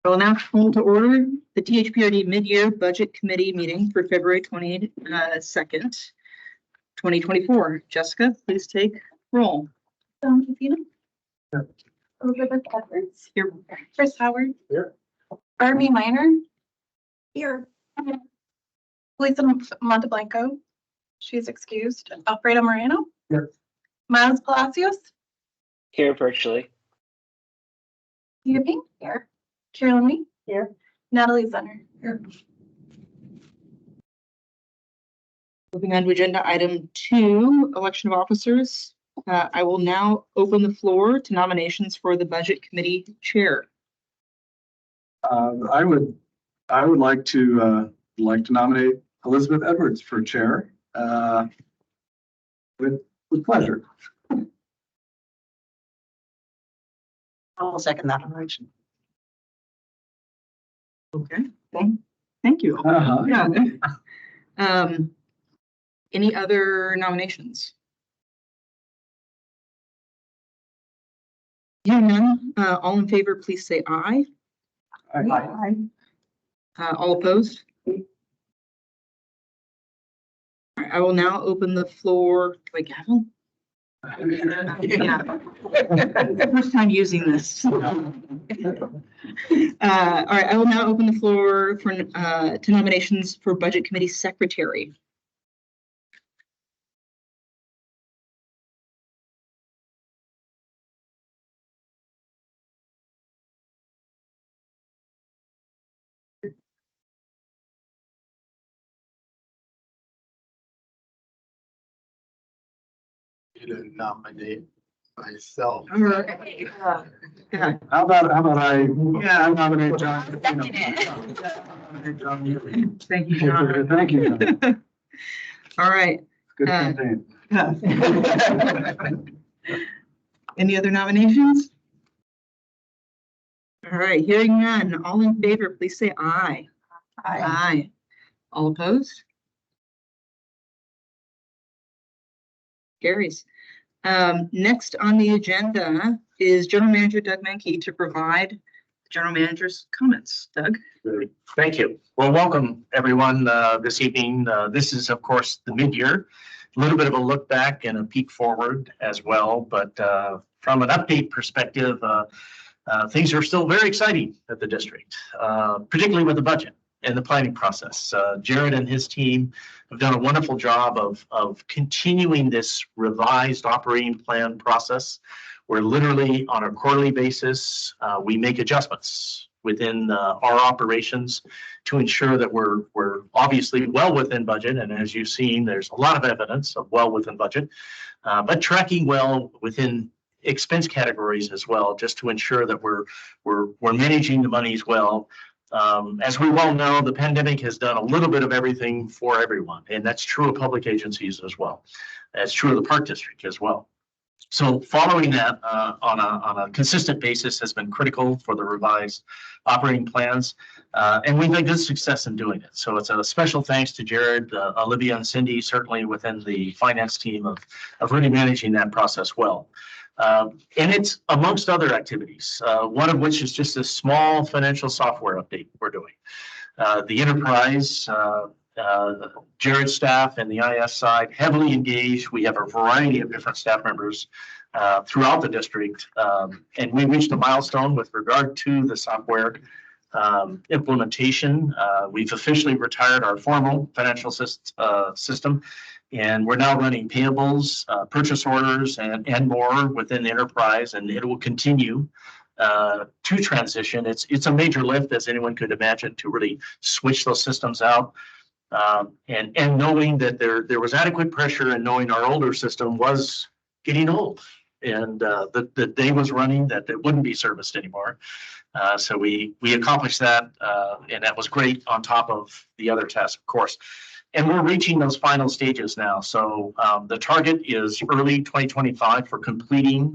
I will now call to order the THPRD Mid-Year Budget Committee meeting for February 22nd, 2024. Jessica, please take roll. Kafina. Here. Elizabeth Edwards. Here. Chris Howard. Here. Army Minor. Here. Lisa Monteblanco. She's excused. Alfredo Moreno. Here. Miles Palacios. Here virtually. Eva Pink. Here. Carolyn Lee. Here. Natalie Zenner. Here. Moving on to agenda item 2, election of officers. I will now open the floor to nominations for the Budget Committee Chair. I would like to nominate Elizabeth Edwards for chair. With pleasure. I'll second that nomination. Okay, thank you. Yeah. Any other nominations? Hearing none, all in favor, please say aye. Aye. All opposed? All right, I will now open the floor. Do I gavel? Yeah. First time using this. All right, I will now open the floor for to nominations for Budget Committee Secretary. To nominate myself. All right. Yeah. How about I? Yeah. I nominate John. Thank you, John. Thank you. John. All right. Good campaign. Any other nominations? All right, hearing none, all in favor, please say aye. Aye. All opposed? Carries. Next on the agenda is General Manager Doug Menke to provide the General Manager's comments. Doug? Thank you. Well, welcome everyone this evening. This is, of course, the mid-year. A little bit of a look back and a peek forward as well. But from an update perspective, things are still very exciting at the district, particularly with the budget and the planning process. Jared and his team have done a wonderful job of continuing this revised operating plan process, where literally on a quarterly basis, we make adjustments within our operations to ensure that we're obviously well within budget. And as you've seen, there's a lot of evidence of well within budget, but tracking well within expense categories as well, just to ensure that we're managing the monies well. As we well know, the pandemic has done a little bit of everything for everyone, and that's true of public agencies as well. That's true of the Park District as well. So following that on a consistent basis has been critical for the revised operating plans, and we've had good success in doing it. So it's a special thanks to Jared, Olivia, and Cindy, certainly within the finance team of really managing that process well. And it's amongst other activities, one of which is just a small financial software update we're doing. The enterprise, Jared's staff and the IS side heavily engaged. We have a variety of different staff members throughout the district, and we reached a milestone with regard to the software implementation. We've officially retired our formal financial system, and we're now running payables, purchase orders, and more within the enterprise, and it will continue to transition. It's a major lift, as anyone could imagine, to really switch those systems out. And knowing that there was adequate pressure, and knowing our older system was getting old, and the day was running that it wouldn't be serviced anymore. So we accomplished that, and that was great on top of the other tasks, of course. And we're reaching those final stages now. So the target is early 2025 for completing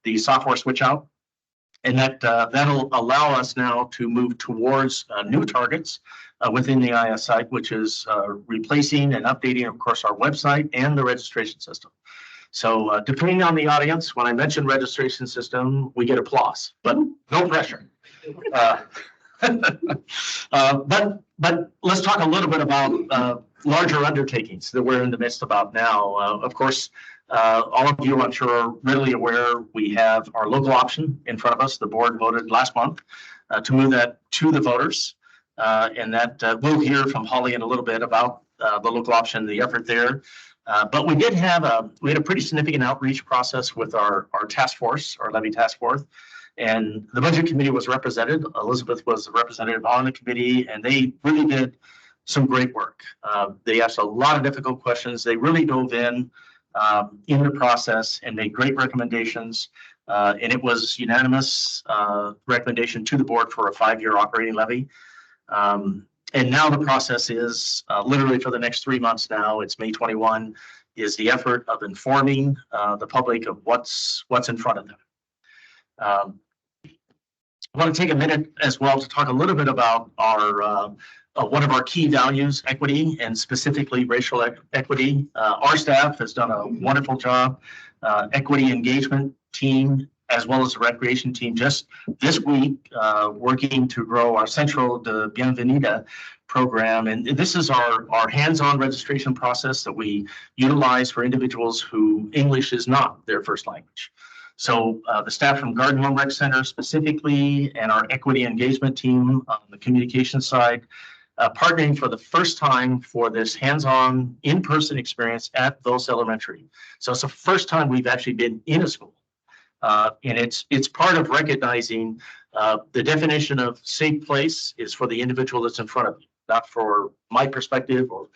the software switch out. And that'll allow us now to move towards new targets within the IS site, which is replacing and updating, of course, our website and the registration system. So depending on the audience, when I mention registration system, we get applause, but no pressure. But let's talk a little bit about larger undertakings that we're in the midst about now. Of course, all of you, I'm sure, are readily aware we have our local option in front of us. The board voted last month to move that to the voters. And that we'll hear from Holly in a little bit about the local option, the effort there. But we had a pretty significant outreach process with our task force, our levy task force. And the budget committee was represented. Elizabeth was a representative on the committee, and they really did some great work. They asked a lot of difficult questions. They really dove in the process and made great recommendations. And it was unanimous recommendation to the board for a 5-year operating levy. And now the process is literally for the next 3 months now, it's May 21, is the effort of informing the public of what's in front of them. I want to take a minute as well to talk a little bit about our one of our key values, equity, and specifically racial equity. Our staff has done a wonderful job. Equity engagement team, as well as the recreation team, just this week working to grow our Central de Bienvenida program. And this is our hands-on registration process that we utilize for individuals who English is not their first language. So the staff from Garden Home Rec Center specifically, and our equity engagement team on the communication side, partnering for the first time for this hands-on in-person experience at Vos Elementary. So it's the first time we've actually been in a school. And it's part of recognizing the definition of safe place is for the individual that's in front of you, not for my perspective or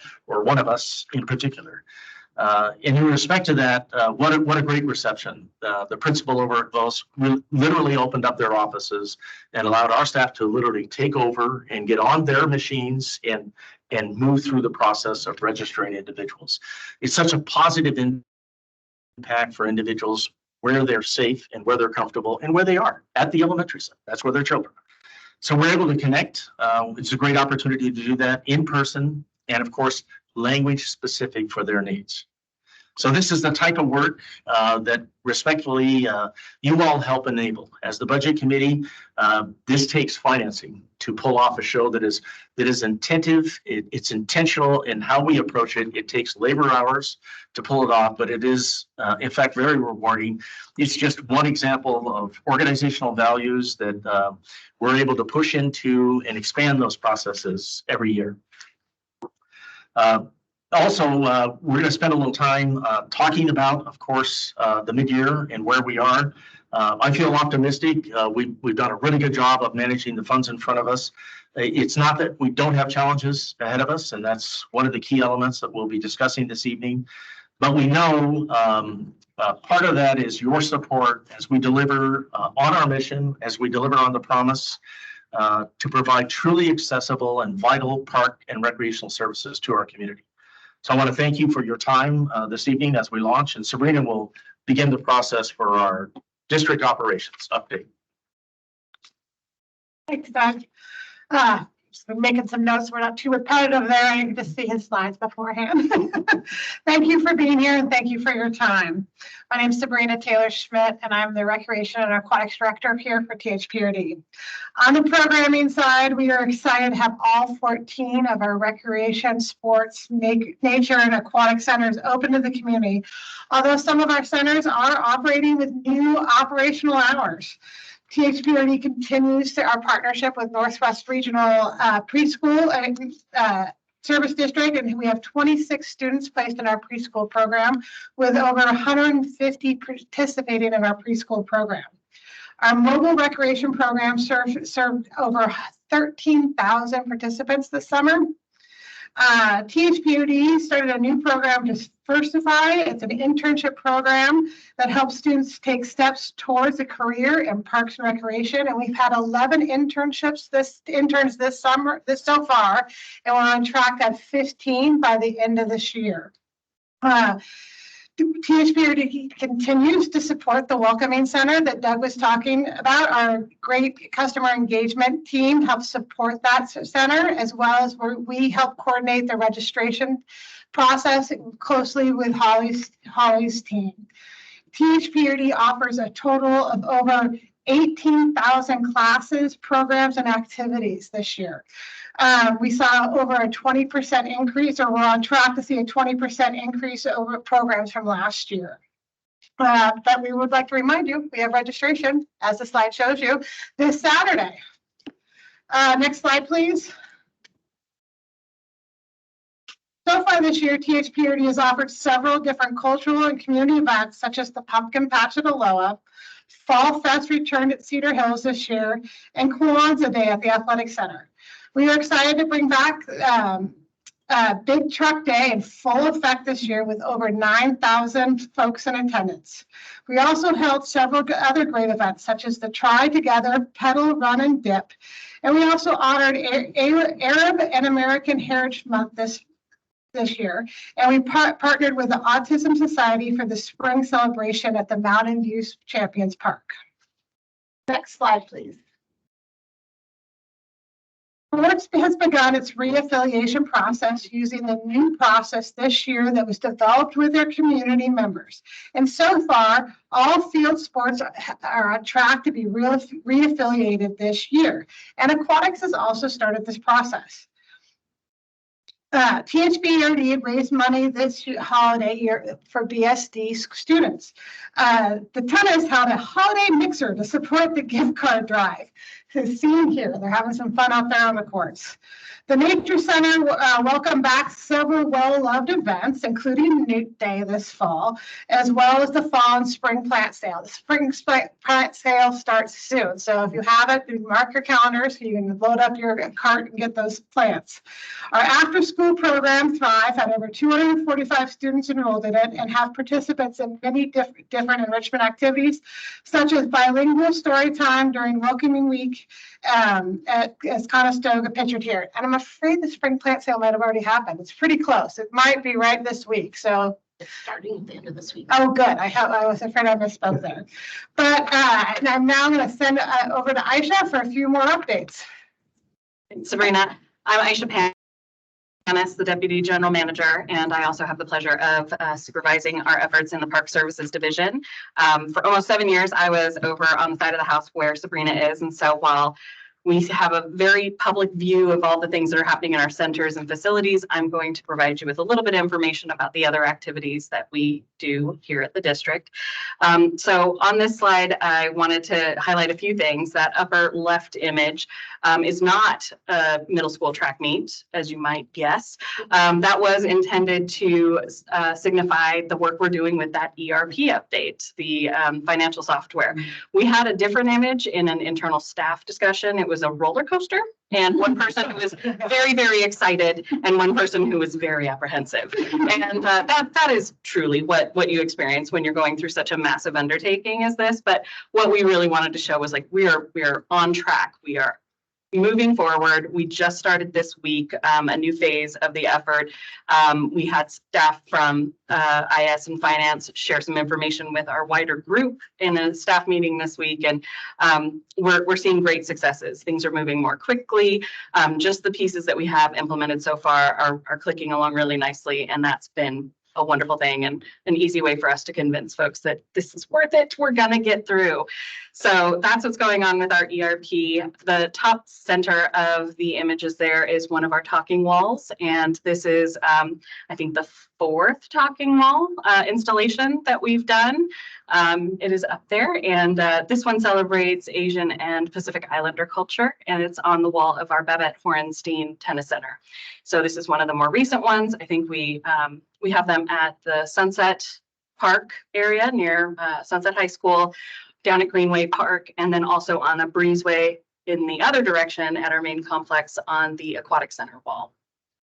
one of us in particular. And in respect to that, what a great reception. The principal over at Vos literally opened up their offices and allowed our staff to literally take over and get on their machines and move through the process of registering individuals. It's such a positive impact for individuals where they're safe and where they're comfortable and where they are at the elementary site. That's where their children are. So we're able to connect. It's a great opportunity to do that in person and, of course, language specific for their needs. So this is the type of work that respectfully you all help enable. As the budget committee, this takes financing to pull off a show that is attentive. It's intentional in how we approach it. It takes labor hours to pull it off, but it is in fact very rewarding. It's just one example of organizational values that we're able to push into and expand those processes every year. Also, we're going to spend a little time talking about, of course, the mid-year and where we are. I feel optimistic. We've done a really good job of managing the funds in front of us. It's not that we don't have challenges ahead of us, and that's one of the key elements that we'll be discussing this evening. But we know part of that is your support as we deliver on our mission, as we deliver on the promise to provide truly accessible and vital park and recreational services to our community. So I want to thank you for your time this evening as we launch, and Sabrina will begin the process for our district operations update. Thanks, Doug. We're making some notes. We're not too repetitive there. I can just see his slides beforehand. Thank you for being here and thank you for your time. My name is Sabrina Taylor-Schmidt, and I'm the Recreation and Aquatics Director here for THPRD. On the programming side, we are excited to have all 14 of our recreation, sports, nature, and aquatic centers open to the community, although some of our centers are operating with new operational hours. THPRD continues our partnership with Northwest Regional Preschool Service District, and we have 26 students placed in our preschool program with over 150 participating in our preschool program. Our mobile recreation program served over 13,000 participants this summer. THPRD started a new program to Diversify. It's an internship program that helps students take steps towards a career in parks and recreation. And we've had 11 interns this so far, and we're on track at 15 by the end of this year. THPRD continues to support the Welcoming Center that Doug was talking about. Our great customer engagement team helps support that center, as well as we help coordinate the registration process closely with Holly's team. THPRD offers a total of over 18,000 classes, programs, and activities this year. We saw over a 20% increase, or we're on track to see a 20% increase over programs from last year. But we would like to remind you, we have registration, as the slide shows you, this Saturday. Next slide, please. So far this year, THPRD has offered several different cultural and community events, such as the Pumpkin Patch at Aloha, Fall Fest returned at Cedar Hills this year, and Kwanzaa Day at the Athletic Center. We are excited to bring back Big Truck Day in full effect this year with over 9,000 folks in attendance. We also held several other great events, such as the Try Together, Pedal, Run, and Dip. And we also honored Arab and American Heritage Month this year, and we partnered with the Autism Society for the spring celebration at the Mountain View Champions Park. Next slide, please. Sports has begun its reaffiliation process using the new process this year that was developed with their community members. And so far, all field sports are on track to be reaffiliated this year. And aquatics has also started this process. THPRD raised money this holiday year for BSD students. The tennis held a holiday mixer to support the gift card drive. As seen here, they're having some fun out there on the courts. The Nature Center welcomed back several well-loved events, including Newt Day this fall, as well as the fall and spring plant sale. The spring plant sale starts soon, so if you have it, mark your calendars so you can load up your cart and get those plants. Our after-school program, Thrive, had over 245 students enrolled in it and have participants in many different enrichment activities, such as bilingual story time during Welcoming Week, as Conestoga pictured here. And I'm afraid the spring plant sale might have already happened. It's pretty close. It might be right this week. So It's starting at the end of this week. oh, good. I was afraid I misspoke there. But I'm now going to send over to Aisha for a few more updates. Sabrina, I'm Aisha Panis, the Deputy General Manager, and I also have the pleasure of supervising our efforts in the Park Services Division. For almost 7 years, I was over on the side of the house where Sabrina is, and so while we have a very public view of all the things that are happening in our centers and facilities, I'm going to provide you with a little bit of information about the other activities that we do here at the district. So on this slide, I wanted to highlight a few things. That upper left image is not a middle school track meet, as you might guess. That was intended to signify the work we're doing with that ERP update, the financial software. We had a different image in an internal staff discussion. It was a roller coaster, and one person who was very, very excited and one person who was very apprehensive. And that is truly what you experience when you're going through such a massive undertaking as this. But what we really wanted to show was like we are on track. We are moving forward. We just started this week a new phase of the effort. We had staff from IS and finance share some information with our wider group in a staff meeting this week, and we're seeing great successes. Things are moving more quickly. Just the pieces that we have implemented so far are clicking along really nicely, and that's been a wonderful thing and an easy way for us to convince folks that this is worth it. We're going to get through. So that's what's going on with our ERP. The top center of the images there is one of our talking walls. And this is, I think, the 4th talking wall installation that we've done. It is up there. And this one celebrates Asian and Pacific Islander culture. And it's on the wall of our Babette Horenstein Tennis Center. So this is one of the more recent ones. I think we have them at the Sunset Park area near Sunset High School, down at Greenway Park, and then also on a breezeway in the other direction at our main complex on the Aquatic Center wall.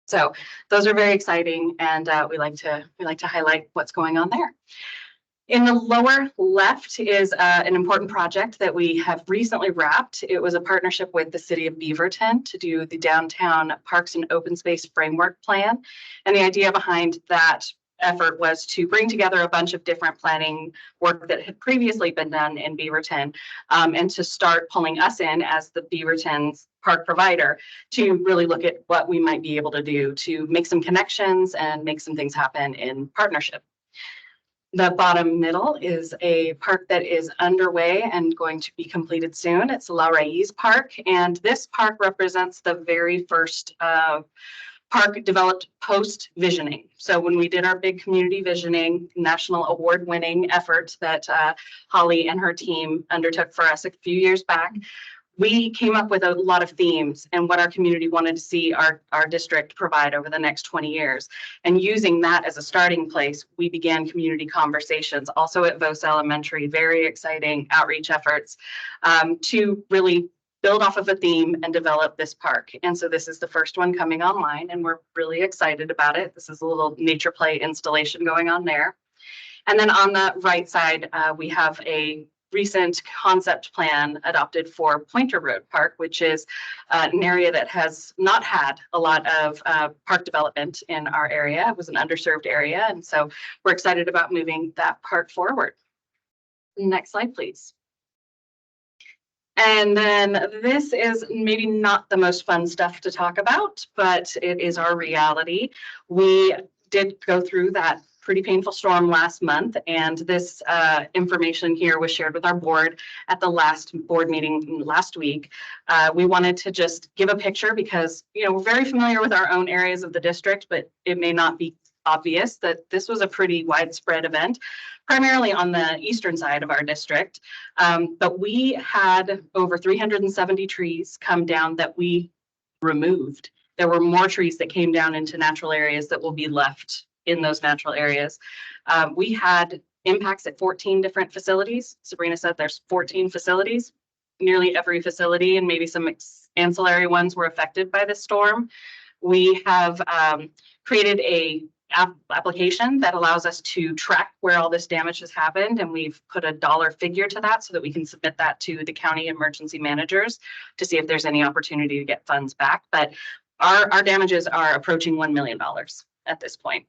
So those are very exciting, and we like to highlight what's going on there. In the lower left is an important project that we have recently wrapped. It was a partnership with the city of Beaverton to do the downtown parks and open space framework plan. And the idea behind that effort was to bring together a bunch of different planning work that had previously been done in Beaverton, and to start pulling us in as the Beaverton's park provider to really look at what we might be able to do to make some connections and make some things happen in partnership. The bottom middle is a park that is underway and going to be completed soon. It's La Raiz Park, and this park represents the very first park developed post-visioning. So when we did our big community visioning, national award-winning effort that Holly and her team undertook for us a few years back, we came up with a lot of themes and what our community wanted to see our district provide over the next 20 years. And using that as a starting place, we began community conversations, also at Vos Elementary, very exciting outreach efforts to really build off of a theme and develop this park. And so this is the first one coming online, and we're really excited about it. This is a little nature play installation going on there. And then on the right side, we have a recent concept plan adopted for Pointer Road Park, which is an area that has not had a lot of park development in our area. It was an underserved area, and so we're excited about moving that park forward. Next slide, please. And then this is maybe not the most fun stuff to talk about, but it is our reality. We did go through that pretty painful storm last month, and this information here was shared with our board at the last board meeting last week. We wanted to just give a picture because, you know, we're very familiar with our own areas of the district, but it may not be obvious that this was a pretty widespread event, primarily on the eastern side of our district. But we had over 370 trees come down that we removed. There were more trees that came down into natural areas that will be left in those natural areas. We had impacts at 14 different facilities. Sabrina said there's 14 facilities. Nearly every facility and maybe some ancillary ones were affected by this storm. We have created a application that allows us to track where all this damage has happened, and we've put a dollar figure to that so that we can submit that to the county emergency managers to see if there's any opportunity to get funds back. But our damages are approaching $1 million at this point.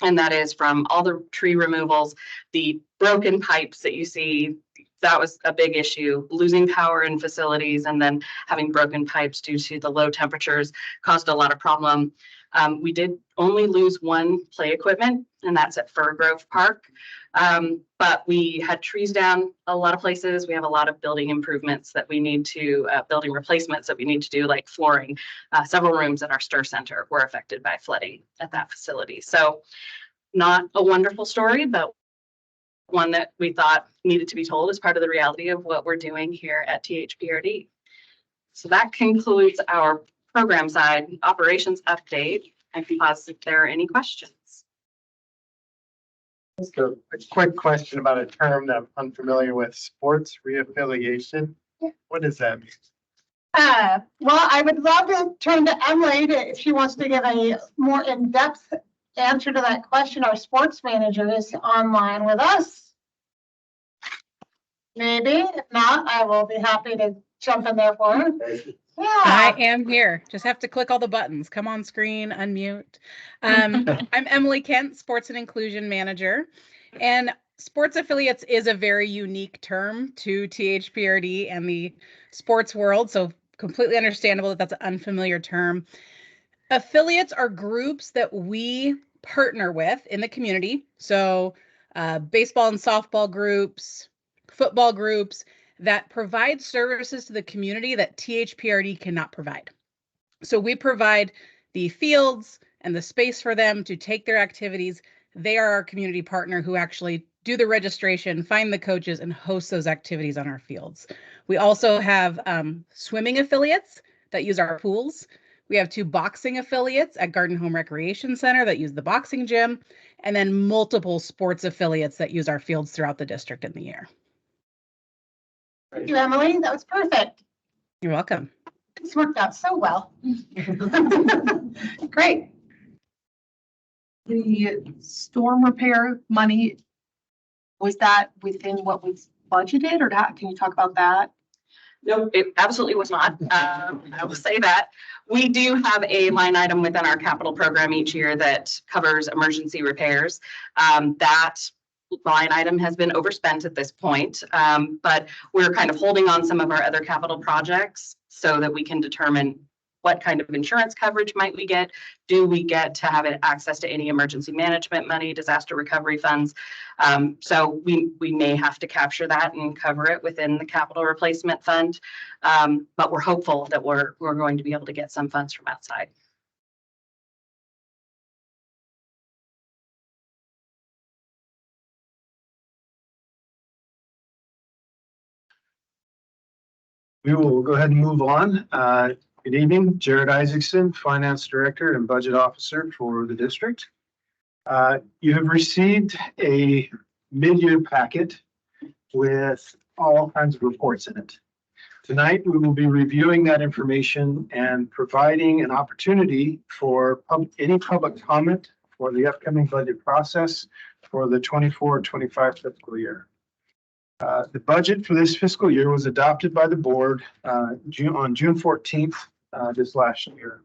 And that is from all the tree removals, the broken pipes that you see. That was a big issue. Losing power in facilities and then having broken pipes due to the low temperatures caused a lot of problem. We did only lose one play equipment, and that's at Fir Grove Park. But we had trees down a lot of places. We have a lot of building improvements that we need to, building replacements that we need to do, like flooring. Several rooms at our STIR Center were affected by flooding at that facility. So not a wonderful story, but one that we thought needed to be told as part of the reality of what we're doing here at THPRD. So that concludes our program side operations update. I can pause if there are any questions. Just a quick question about a term that I'm unfamiliar with, sports reaffiliation. What does that mean? Well, I would love to turn to Emily if she wants to give a more in-depth answer to that question. Our sports manager is online with us. Maybe, if not, I will be happy to jump in there for her. Yeah. I am here. Just have to click all the buttons. Come on screen, unmute. I'm Emily Kent, Sports and Inclusion Manager. And sports affiliates is a very unique term to THPRD and the sports world. So completely understandable that that's an unfamiliar term. Affiliates are groups that we partner with in the community. So baseball and softball groups, football groups, that provide services to the community that THPRD cannot provide. So we provide the fields and the space for them to take their activities. They are our community partner who actually do the registration, find the coaches, and host those activities on our fields. We also have swimming affiliates that use our pools. We have 2 boxing affiliates at Garden Home Recreation Center that use the boxing gym, and then multiple sports affiliates that use our fields throughout the district in the year. Thank you, Emily. That was perfect. You're welcome. This worked out so well. Great. The storm repair money, was that within what was budgeted, or can you talk about that? Nope, it absolutely was not. I will say that. We do have a line item within our capital program each year that covers emergency repairs. That line item has been overspent at this point, but we're kind of holding on some of our other capital projects so that we can determine what kind of insurance coverage might we get? Do we get to have access to any emergency management money, disaster recovery funds? So we may have to capture that and cover it within the capital replacement fund. But we're hopeful that we're going to be able to get some funds from outside. We will go ahead and move on. Good evening, Jared Isaacson, Finance Director and Budget Officer for the district. You have received a mid-year packet with all kinds of reports in it. Tonight, we will be reviewing that information and providing an opportunity for any public comment for the upcoming budget process for the 24-25 fiscal year. The budget for this fiscal year was adopted by the board on June 14th this last year.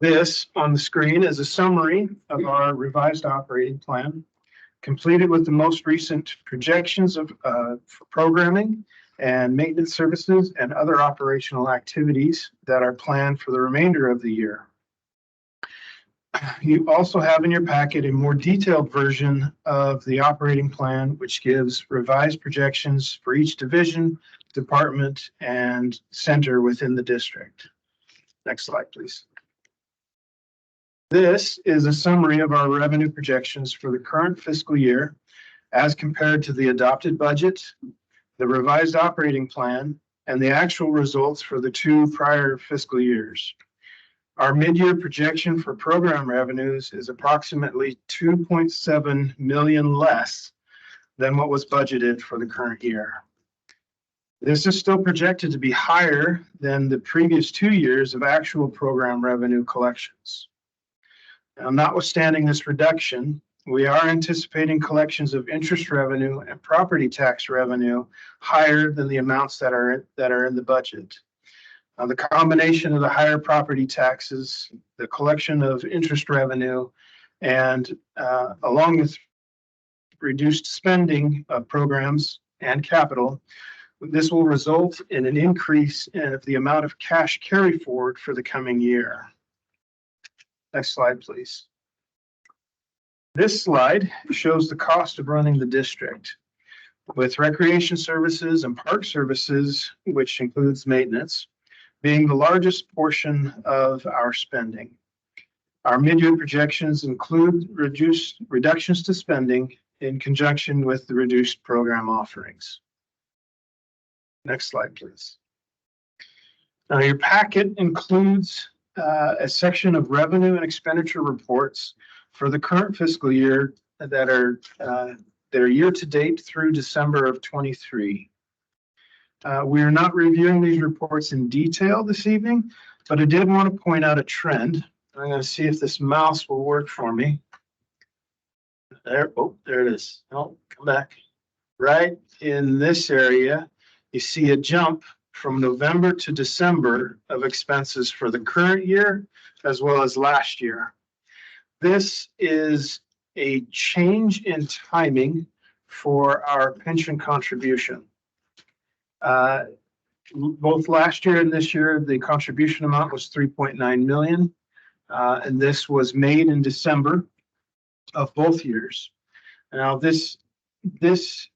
This on the screen is a summary of our revised operating plan, completed with the most recent projections of for programming and maintenance services and other operational activities that are planned for the remainder of the year. You also have in your packet a more detailed version of the operating plan, which gives revised projections for each division, department, and center within the district. Next slide, please. This is a summary of our revenue projections for the current fiscal year as compared to the adopted budget, the revised operating plan, and the actual results for the 2 prior fiscal years. Our mid-year projection for program revenues is approximately 2.7 million less than what was budgeted for the current year. This is still projected to be higher than the previous 2 years of actual program revenue collections. Now, notwithstanding this reduction, we are anticipating collections of interest revenue and property tax revenue higher than the amounts that are in the budget. The combination of the higher property taxes, the collection of interest revenue, and along with reduced spending of programs and capital, this will result in an increase in the amount of cash carry forward for the coming year. Next slide, please. This slide shows the cost of running the district, with recreation services and park services, which includes maintenance, being the largest portion of our spending. Our mid-year projections include reductions to spending in conjunction with the reduced program offerings. Next slide, please. Now, your packet includes a section of revenue and expenditure reports for the current fiscal year that are year-to-date through December of 23. We are not reviewing these reports in detail this evening, but I did want to point out a trend. I'm going to see if this mouse will work for me. There it is. Oh, come back. Right in this area, you see a jump from November to December of expenses for the current year as well as last year. This is a change in timing for our pension contribution. Both last year and this year, the contribution amount was 3.9 million, and this was made in December of both years. Now, this is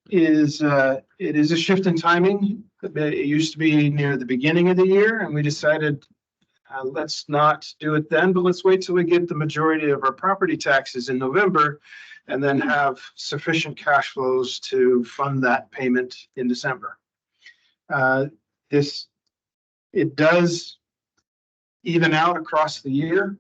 it is a shift in timing. It used to be near the beginning of the year, and we decided let's not do it then, but let's wait till we get the majority of our property taxes in November, and then have sufficient cash flows to fund that payment in December. It does even out across the year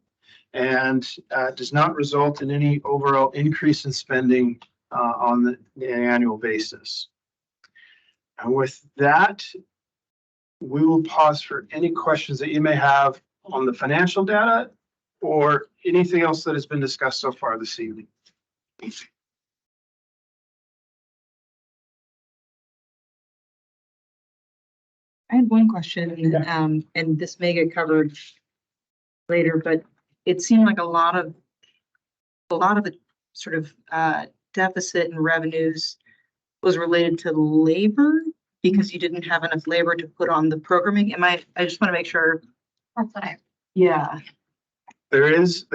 and does not result in any overall increase in spending on the annual basis. And with that, we will pause for any questions that you may have on the financial data or anything else that has been discussed so far this evening. I had one question, and this may get covered later, but it seemed like a lot of the sort of deficit in revenues was related to labor because you didn't have enough labor to put on the programming. I just want to make sure. That's what I. Yeah. There is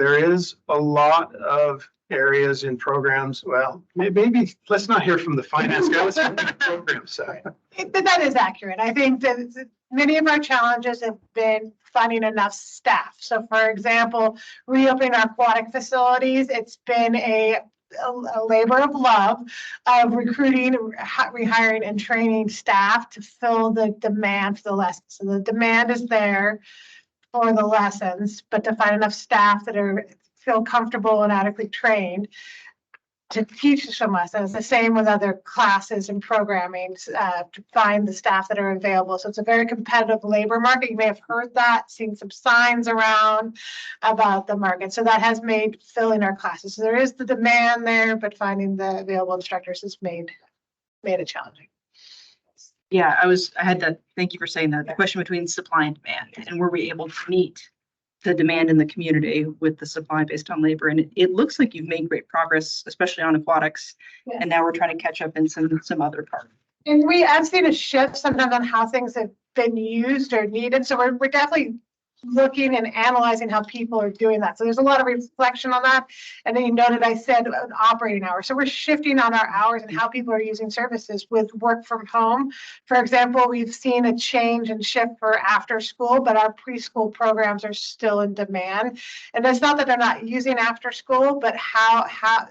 a lot of areas in programs. Well, maybe let's not hear from the finance guy. Let's hear from the program side. That is accurate. I think that many of our challenges have been finding enough staff. So for example, reopening our aquatic facilities, it's been a labor of love of recruiting, rehiring and training staff to fill the demand for the lessons. So the demand is there for the lessons, but to find enough staff that feel comfortable and adequately trained to teach some lessons. The same with other classes and programming, to find the staff that are available. So it's a very competitive labor market. You may have heard that, seen some signs around about the market. So that has made filling our classes. So there is the demand there, but finding the available instructors has made it challenging. Yeah, I had that. Thank you for saying that. The question between supply and demand, and were we able to meet the demand in the community with the supply based on labor? And it looks like you've made great progress, especially on aquatics. Yes. And now we're trying to catch up in some other parts. And I've seen a shift sometimes on how things have been used or needed. So we're definitely looking and analyzing how people are doing that. So there's a lot of reflection on that. And then you noted I said an operating hour. So we're shifting on our hours and how people are using services with work from home. For example, we've seen a change and shift for after school, but our preschool programs are still in demand. And it's not that they're not using after school, but how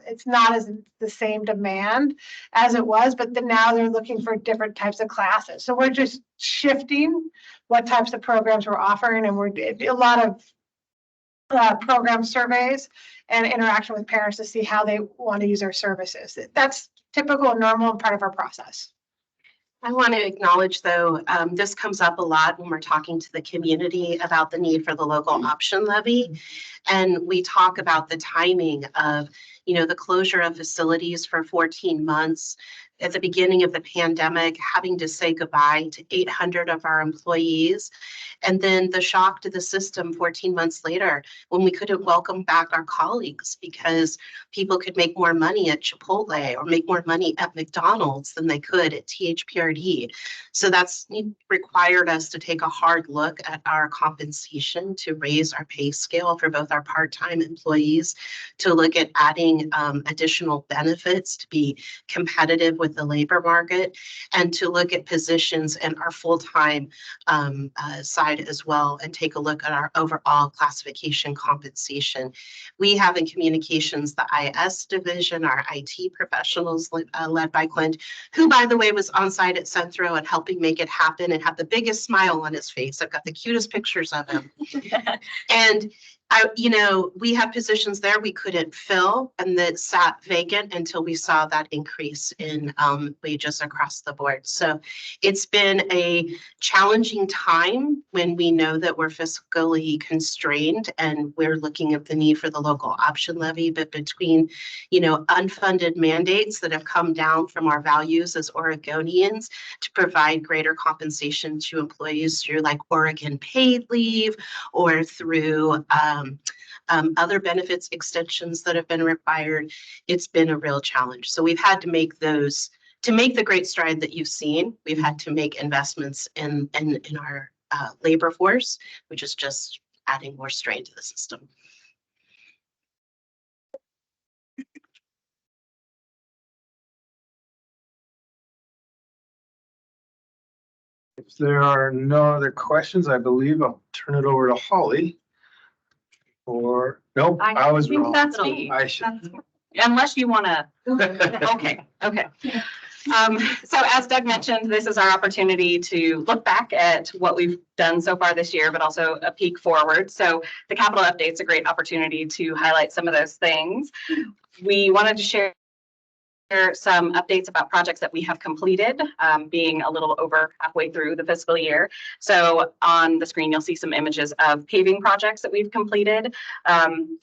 it's not as the same demand as it was, but then now they're looking for different types of classes. So we're just shifting what types of programs we're offering, and we're a lot of program surveys and interaction with parents to see how they want to use our services. That's typical and normal and part of our process. I want to acknowledge, though, this comes up a lot when we're talking to the community about the need for the local option levy. And we talk about the timing of, the closure of facilities for 14 months. At the beginning of the pandemic, having to say goodbye to 800 of our employees. And then the shock to the system 14 months later, when we couldn't welcome back our colleagues because people could make more money at Chipotle or make more money at McDonald's than they could at THPRD. So that's required us to take a hard look at our compensation, to raise our pay scale for both our part-time employees, to look at adding additional benefits to be competitive with the labor market, and to look at positions in our full-time side as well, and take a look at our overall classification compensation. We have in communications the IS division, our IT professionals led by Clint, who, by the way, was on site at Centro and helping make it happen and have the biggest smile on his face. I've got the cutest pictures of him. And we have positions there we couldn't fill and that sat vacant until we saw that increase in wages across the board. So it's been a challenging time when we know that we're fiscally constrained and we're looking at the need for the local option levy. But between, unfunded mandates that have come down from our values as Oregonians to provide greater compensation to employees through like Oregon paid leave or through other benefits extensions that have been required, it's been a real challenge. So we've had to make those, to make the great stride that you've seen, we've had to make investments in our labor force, which is just adding more strain to the system. If there are no other questions, I believe I'll turn it over to Holly. Or, nope, I was think wrong. that's me. I should. Unless you want to. Okay. So as Doug mentioned, this is our opportunity to look back at what we've done so far this year, but also a peek forward. So the capital update's a great opportunity to highlight some of those things. We wanted to share some updates about projects that we have completed, being a little over halfway through the fiscal year. So on the screen, you'll see some images of paving projects that we've completed.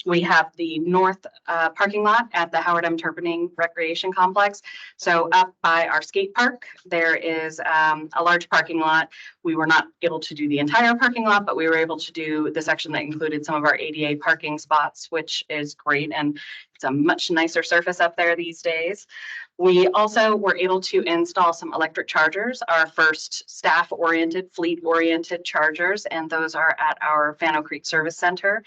We have the north parking lot at the Howard M. Turpinning Recreation Complex. So up by our skate park, there is a large parking lot. We were not able to do the entire parking lot, but we were able to do the section that included some of our ADA parking spots, which is great. And it's a much nicer surface up there these days. We also were able to install some electric chargers, our first staff-oriented, fleet-oriented chargers, and those are at our Fano Creek Service Center.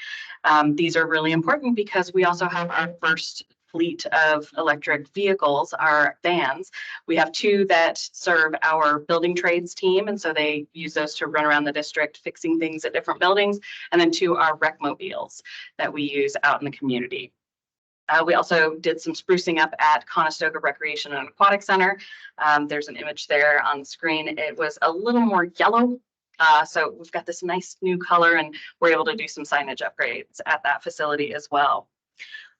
These are really important because we also have our first fleet of electric vehicles, our vans. We have 2 that serve our building trades team, and so they use those to run around the district fixing things at different buildings, and then 2 are rec mobiles that we use out in the community. We also did some sprucing up at Conestoga Recreation and Aquatic Center. There's an image there on the screen. It was a little more yellow. So we've got this nice new color, and we're able to do some signage upgrades at that facility as well.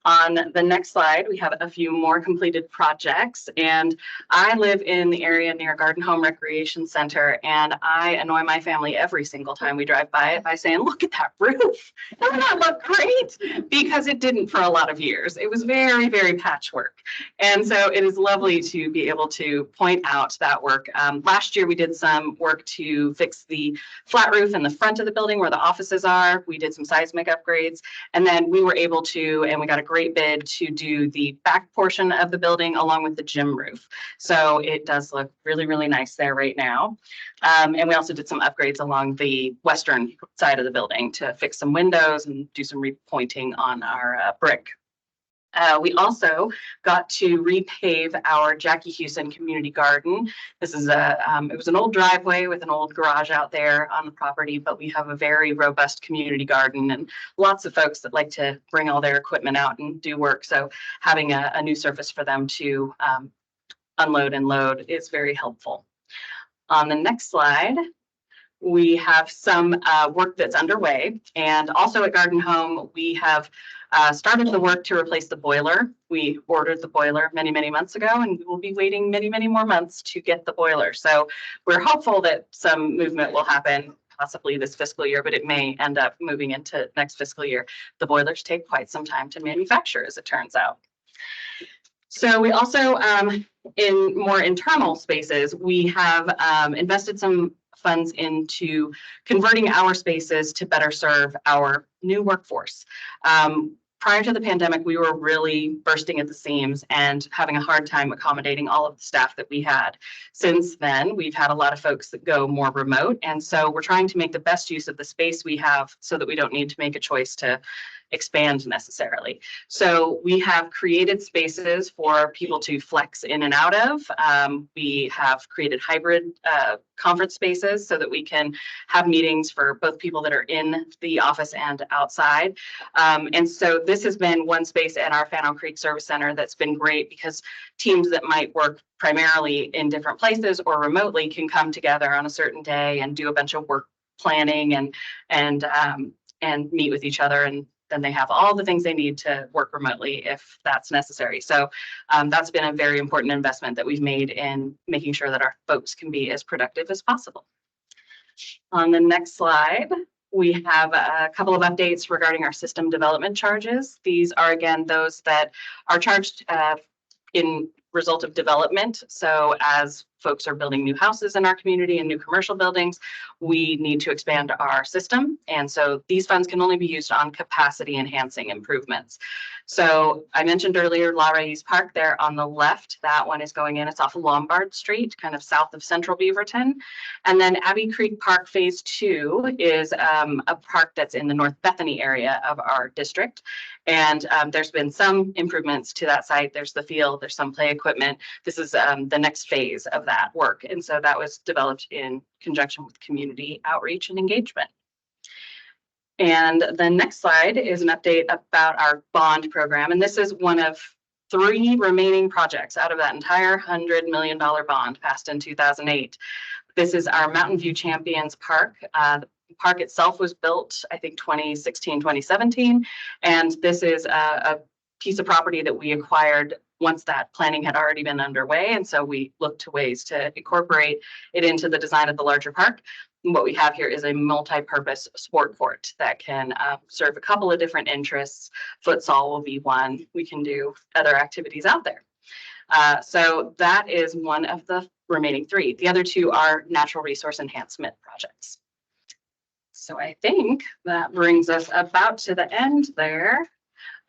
On the next slide, we have a few more completed projects, and I live in the area near Garden Home Recreation Center, and I annoy my family every single time we drive by it by saying, look at that roof. Doesn't that look great? Because it didn't for a lot of years. It was very, very patchwork. And so it is lovely to be able to point out that work. Last year, we did some work to fix the flat roof in the front of the building where the offices are. We did some seismic upgrades, and then we were able to, and we got a great bid to do the back portion of the building along with the gym roof. So it does look really, really nice there right now. And we also did some upgrades along the western side of the building to fix some windows and do some repointing on our brick. We also got to repave our Jackie Hewson community garden. This is it was an old driveway with an old garage out there on the property, but we have a very robust community garden and lots of folks that like to bring all their equipment out and do work. So having a new surface for them to unload and load is very helpful. On the next slide, we have some work that's underway, and also at Garden Home, we have started the work to replace the boiler. We ordered the boiler many, many months ago, and we will be waiting many, many more months to get the boiler. So we're hopeful that some movement will happen possibly this fiscal year, but it may end up moving into next fiscal year. The boilers take quite some time to manufacture, as it turns out. So we also, in more internal spaces, we have invested some funds into converting our spaces to better serve our new workforce. Prior to the pandemic, we were really bursting at the seams and having a hard time accommodating all of the staff that we had. Since then, we've had a lot of folks that go more remote, and so we're trying to make the best use of the space we have so that we don't need to make a choice to expand necessarily. So we have created spaces for people to flex in and out of. We have created hybrid conference spaces so that we can have meetings for both people that are in the office and outside. And so this has been one space at our Fano Creek Service Center that's been great because teams that might work primarily in different places or remotely can come together on a certain day and do a bunch of work planning and meet with each other, and then they have all the things they need to work remotely if that's necessary. So that's been a very important investment that we've made in making sure that our folks can be as productive as possible. On the next slide, we have a couple of updates regarding our system development charges. These are, again, those that are charged in result of development. So as folks are building new houses in our community and new commercial buildings, we need to expand our system. And so these funds can only be used on capacity enhancing improvements. So I mentioned earlier, La Reyes Park there on the left, that one is going in, it's off of Lombard Street, kind of south of Central Beaverton. And then Abbey Creek Park Phase 2 is a park that's in the North Bethany area of our district. And there's been some improvements to that site. There's the field, there's some play equipment. This is the next phase of that work. And so that was developed in conjunction with community outreach and engagement. And the next slide is an update about our bond program. And this is one of 3 remaining projects out of that entire $100 million bond passed in 2008. This is our Mountain View Champions Park. The park itself was built, I think, 2016, 2017. And this is a piece of property that we acquired once that planning had already been underway. And so we looked to ways to incorporate it into the design of the larger park. And what we have here is a multi-purpose sport court that can serve a couple of different interests. Futsal will be one. We can do other activities out there. So that is one of the remaining three. The other two are natural resource enhancement projects. So I think that brings us about to the end there.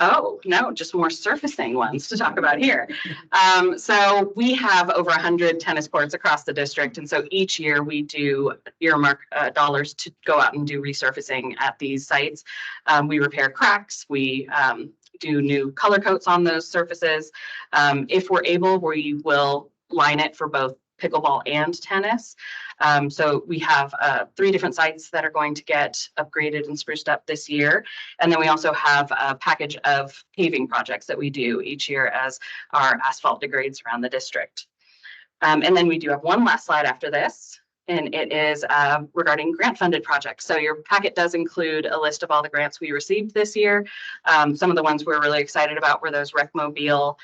Oh, no, just more surfacing ones to talk about here. So we have over 100 tennis courts across the district. And so each year we do earmark dollars to go out and do resurfacing at these sites. We repair cracks. We do new color coats on those surfaces. If we're able, we will line it for both pickleball and tennis. So we have 3 different sites that are going to get upgraded and spruced up this year. And then we also have a package of paving projects that we do each year as our asphalt degrades around the district. And then we do have one last slide after this, and it is regarding grant-funded projects. So your packet does include a list of all the grants we received this year. Some of the ones we're really excited about were those RecMobile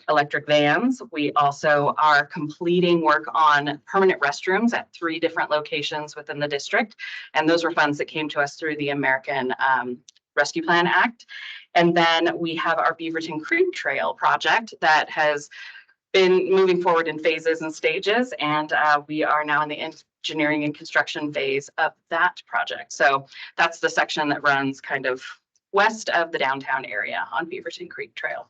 electric vans. We also are completing work on permanent restrooms at 3 different locations within the district. And those were funds that came to us through the American Rescue Plan Act. And then we have our Beaverton Creek Trail project that has been moving forward in phases and stages, and we are now in the engineering and construction phase of that project. So that's the section that runs kind of west of the downtown area on Beaverton Creek Trail.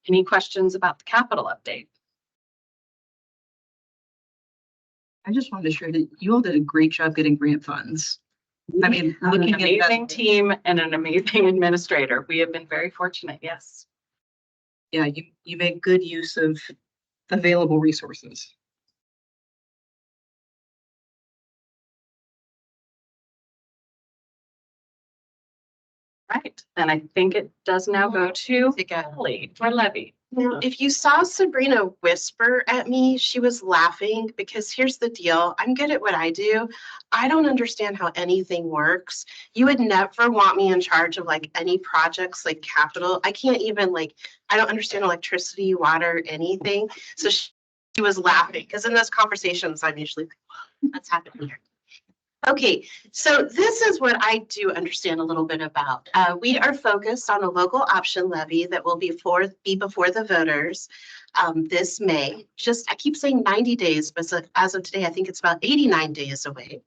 Any questions about the capital update? I just wanted to share that you all did a great job getting grant funds. I mean, An looking at amazing that, team and an amazing administrator. We have been very fortunate, yes. yeah, you make good use of available resources. Right, and I think it does now go to Holly or Levy. Now, if you saw Sabrina whisper at me, she was laughing because here's the deal. I'm good at what I do. I don't understand how anything works. You would never want me in charge of like any projects like capital. I can't even I don't understand electricity, water, anything. So she was laughing because in those conversations, I'm usually like, what's happening here? Okay, so this is what I do understand a little bit about. We are focused on a local option levy that will be before the voters this May. I keep saying 90 days, but as of today, I think it's about 89 days away.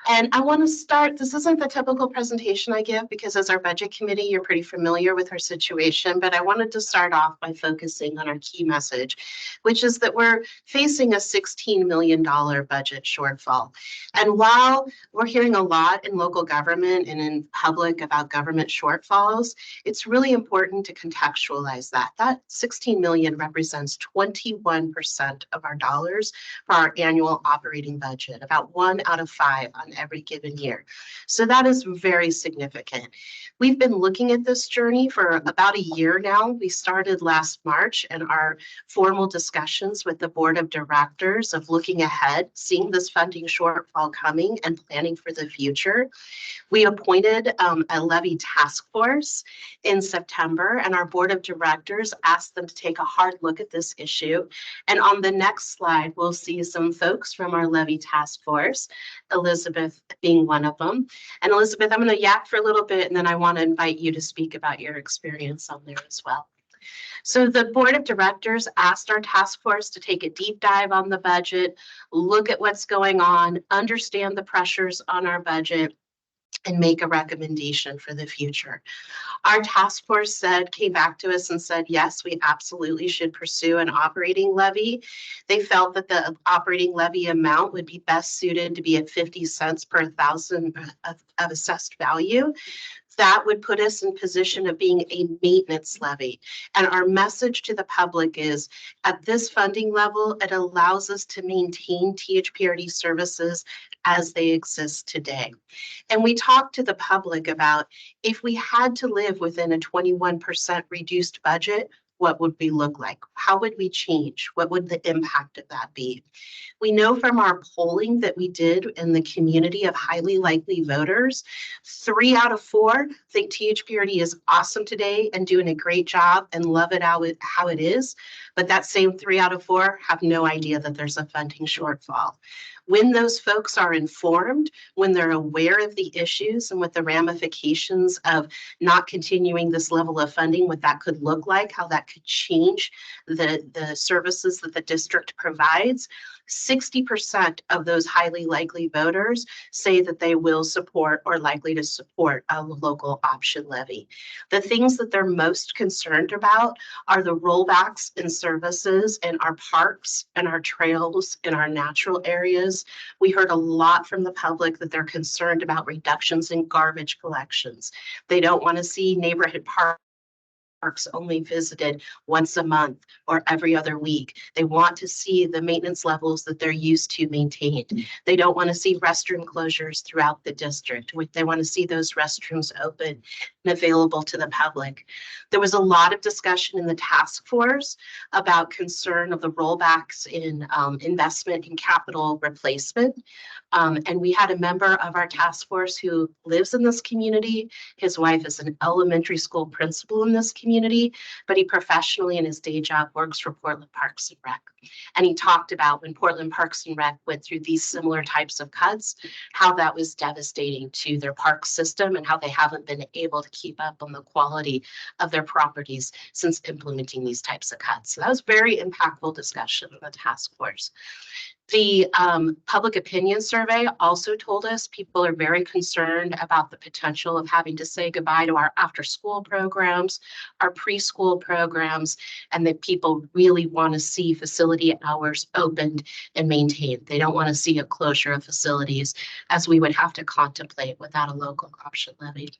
And I want to start, this isn't the typical presentation I give because as our budget committee, you're pretty familiar with our situation, but I wanted to start off by focusing on our key message, which is that we're facing a $16 million budget shortfall. And while we're hearing a lot in local government and in public about government shortfalls, it's really important to contextualize that. That 16 million represents 21% of our dollars for our annual operating budget, about 1 out of 5 on every given year. So that is very significant. We've been looking at this journey for about a year now. We started last March in our formal discussions with the board of directors of looking ahead, seeing this funding shortfall coming and planning for the future. We appointed a levy task force in September, and our board of directors asked them to take a hard look at this issue. And on the next slide, we'll see some folks from our levy task force, Elizabeth being one of them. And Elizabeth, I'm going to yap for a little bit, and then I want to invite you to speak about your experience on there as well. So the board of directors asked our task force to take a deep dive on the budget, look at what's going on, understand the pressures on our budget, and make a recommendation for the future. Our task force came back to us and said, yes, we absolutely should pursue an operating levy. They felt that the operating levy amount would be best suited to be at 50 cents per thousand of assessed value. That would put us in position of being a maintenance levy. And our message to the public is at this funding level, it allows us to maintain THPRD services as they exist today. And we talked to the public about if we had to live within a 21% reduced budget, what would we look like? How would we change? What would the impact of that be? We know from our polling that we did in the community of highly likely voters, 3 out of 4 think THPRD is awesome today and doing a great job and love it how it is. But that same 3 out of 4 have no idea that there's a funding shortfall. When those folks are informed, when they're aware of the issues and what the ramifications of not continuing this level of funding, what that could look like, how that could change the services that the district provides, 60% of those highly likely voters say that they will support or likely to support a local option levy. The things that they're most concerned about are the rollbacks in services in our parks and our trails in our natural areas. We heard a lot from the public that they're concerned about reductions in garbage collections. They don't want to see neighborhood parks only visited once a month or every other week. They want to see the maintenance levels that they're used to maintained. They don't want to see restroom closures throughout the district. They want to see those restrooms open and available to the public. There was a lot of discussion in the task force about concern of the rollbacks in investment in capital replacement. And we had a member of our task force who lives in this community. His wife is an elementary school principal in this community, but he professionally in his day job works for Portland Parks and Rec. And he talked about when Portland Parks and Rec went through these similar types of cuts, how that was devastating to their park system and how they haven't been able to keep up on the quality of their properties since implementing these types of cuts. So that was very impactful discussion in the task force. The public opinion survey also told us people are very concerned about the potential of having to say goodbye to our after-school programs, our preschool programs, and that people really want to see facility hours opened and maintained. They don't want to see a closure of facilities as we would have to contemplate without a local option levy.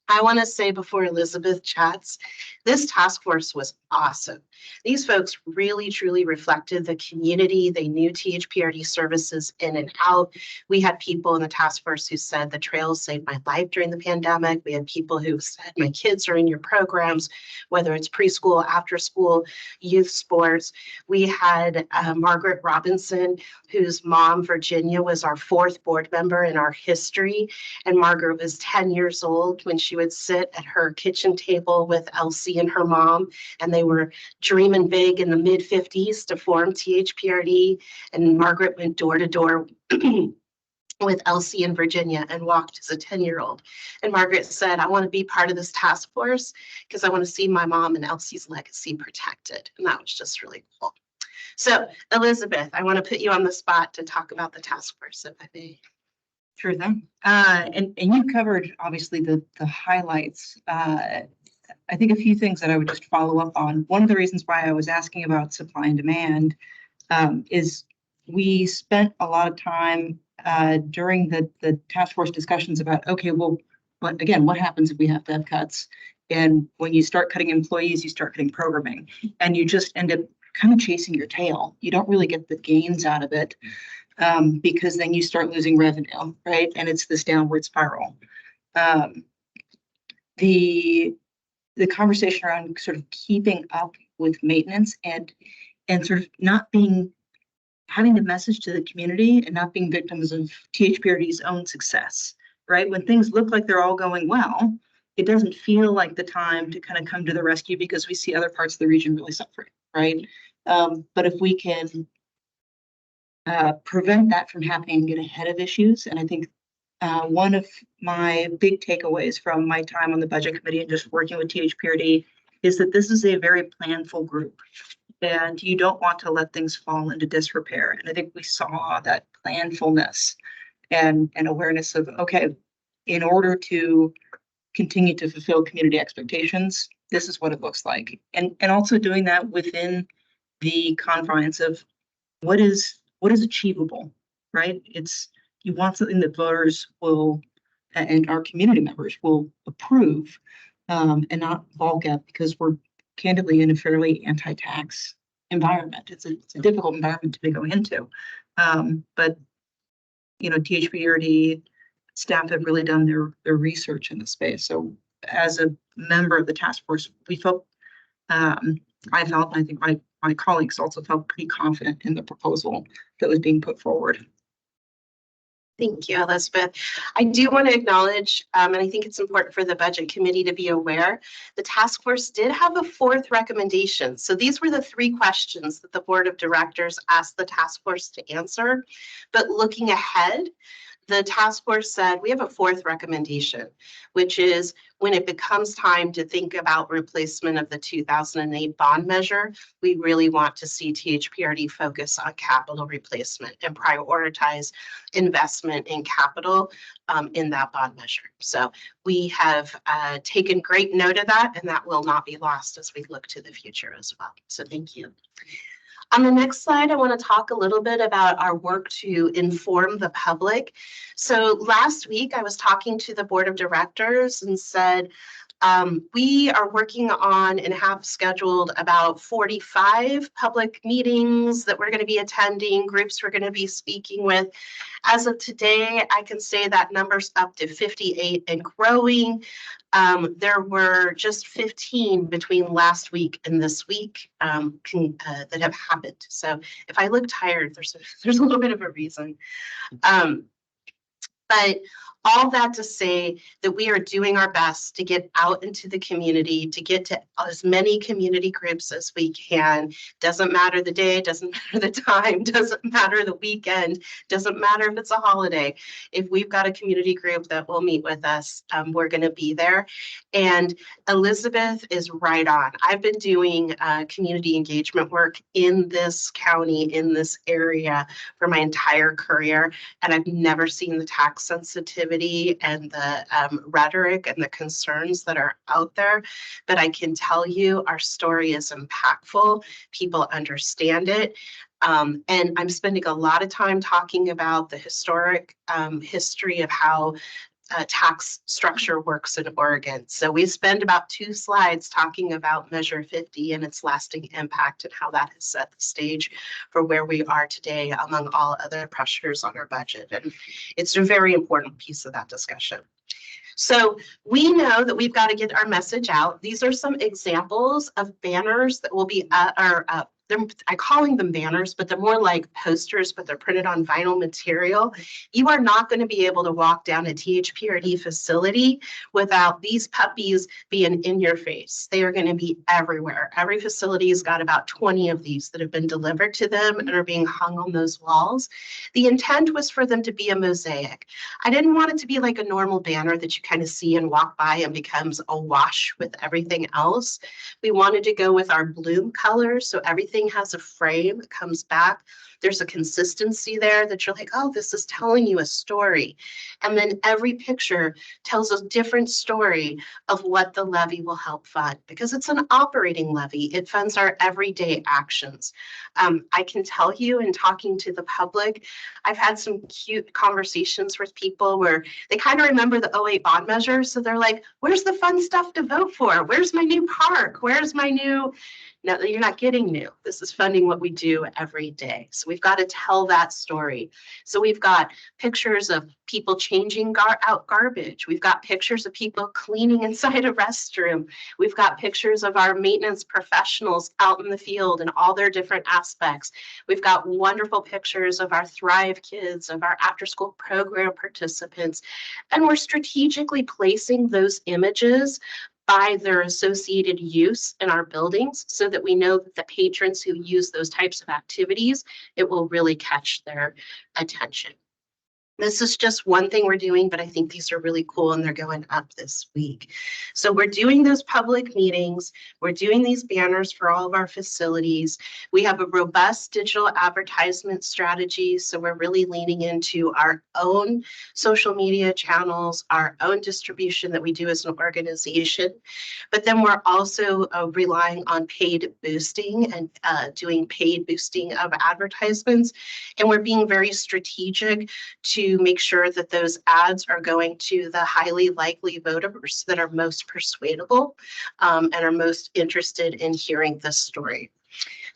I want to say before Elizabeth chats, this task force was awesome. These folks really, truly reflected the community. They knew THPRD services in and out. We had people in the task force who said the trails saved my life during the pandemic. We had people who said my kids are in your programs, whether it's preschool, after school, youth sports. We had Margaret Robinson, whose mom, Virginia, was our 4th board member in our history. And Margaret was 10 years old when she would sit at her kitchen table with Elsie and her mom, and they were dreaming big in the mid-50s to form THPRD. And Margaret went door to door with Elsie and Virginia and walked as a 10-year-old. And Margaret said, I want to be part of this task force because I want to see my mom and Elsie's legacy protected. And that was just really cool. So Elizabeth, I want to put you on the spot to talk about the task force, if I may. Sure thing. And you covered obviously the highlights. I think a few things that I would just follow up on. One of the reasons why I was asking about supply and demand is we spent a lot of time during the task force discussions about, okay, well, but again, what happens if we have to have cuts? And when you start cutting employees, you start cutting programming, and you just end up kind of chasing your tail. You don't really get the gains out of it. Because then you start losing revenue, right? And it's this downward spiral. The conversation around sort of keeping up with maintenance and sort of not having the message to the community and not being victims of THPRD's own success, right? When things look like they're all going well, it doesn't feel like the time to kind of come to the rescue because we see other parts of the region really suffering, right? But if we can prevent that from happening and get ahead of issues. And I think one of my big takeaways from my time on the budget committee and just working with THPRD is that this is a very planful group and you don't want to let things fall into disrepair. And I think we saw that planfulness and awareness of, okay, in order to continue to fulfill community expectations, this is what it looks like. And also doing that within the confines of what is achievable, right? You want something that voters will and our community members will approve and not balk at because we're candidly in a fairly anti-tax environment. It's a difficult environment to be going into. But THPRD staff have really done their research in the space. So as a member of the task force, we felt I felt, and I think my colleagues also felt pretty confident in the proposal that was being put forward. Thank you, Elizabeth. I do want to acknowledge, and I think it's important for the budget committee to be aware, the task force did have a fourth recommendation. So these were the 3 questions that the board of directors asked the task force to answer. But looking ahead, the task force said we have a 4th recommendation, which is when it becomes time to think about replacement of the 2008 bond measure, we really want to see THPRD focus on capital replacement and prioritize investment in capital in that bond measure. So we have taken great note of that, and that will not be lost as we look to the future as well. So thank you. On the next slide, I want to talk a little bit about our work to inform the public. So last week, I was talking to the board of directors and said, we are working on and have scheduled about 45 public meetings that we're going to be attending, groups we're going to be speaking with. As of today, I can say that number's up to 58 and growing. There were just 15 between last week and this week that have happened. So if I look tired, there's a little bit of a reason. But all that to say that we are doing our best to get out into the community, to get to as many community groups as we can. Doesn't matter the day, doesn't matter the time, doesn't matter the weekend, doesn't matter if it's a holiday. If we've got a community group that will meet with us, we're going to be there. And Elizabeth is right on. I've been doing community engagement work in this county, in this area for my entire career, and I've never seen the tax sensitivity and the rhetoric and the concerns that are out there. But I can tell you our story is impactful. People understand it. And I'm spending a lot of time talking about the historic history of how tax structure works in Oregon. So we spend about 2 slides talking about Measure 50 and its lasting impact and how that has set the stage for where we are today among all other pressures on our budget. And it's a very important piece of that discussion. So we know that we've got to get our message out. These are some examples of banners that will be I'm calling them banners, but they're more like posters, but they're printed on vinyl material. You are not going to be able to walk down a THPRD facility without these puppies being in your face. They are going to be everywhere. Every facility has got about 20 of these that have been delivered to them and are being hung on those walls. The intent was for them to be a mosaic. I didn't want it to be like a normal banner that you kind of see and walk by and becomes awash with everything else. We wanted to go with our bloom colors, so everything has a frame, it comes back. There's a consistency there that you're like, oh, this is telling you a story. And then every picture tells a different story of what the levy will help fund, because it's an operating levy. It funds our everyday actions. I can tell you in talking to the public, I've had some cute conversations with people where they kind of remember the 08 bond measure. So they're like, where's the fun stuff to vote for? Where's my new park? Where's my new... No, you're not getting new. This is funding what we do every day. So we've got to tell that story. So we've got pictures of people changing out garbage. We've got pictures of people cleaning inside a restroom. We've got pictures of our maintenance professionals out in the field and all their different aspects. We've got wonderful pictures of our Thrive kids, of our after-school program participants. And we're strategically placing those images by their associated use in our buildings so that we know that the patrons who use those types of activities, it will really catch their attention. This is just one thing we're doing, but I think these are really cool and they're going up this week. So we're doing those public meetings. We're doing these banners for all of our facilities. We have a robust digital advertisement strategy. So we're really leaning into our own social media channels, our own distribution that we do as an organization. But then we're also relying on paid boosting and doing paid boosting of advertisements. And we're being very strategic to make sure that those ads are going to the highly likely voters that are most persuadable and are most interested in hearing this story.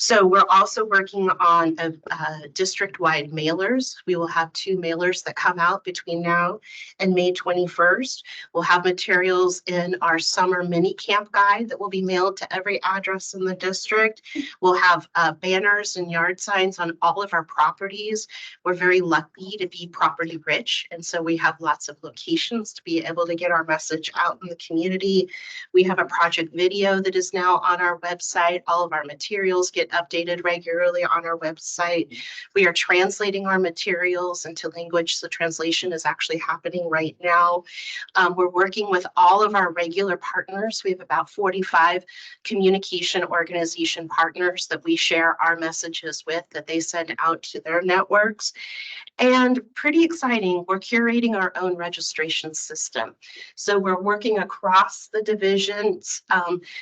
So we're also working on a district-wide mailers. We will have 2 mailers that come out between now and May 21st. We'll have materials in our summer mini camp guide that will be mailed to every address in the district. We'll have banners and yard signs on all of our properties. We're very lucky to be property rich, and so we have lots of locations to be able to get our message out in the community. We have a project video that is now on our website. All of our materials get updated regularly on our website. We are translating our materials into language. The translation is actually happening right now. We're working with all of our regular partners. We have about 45 communication organization partners that we share our messages with, that they send out to their networks. And pretty exciting, we're curating our own registration system. So we're working across the divisions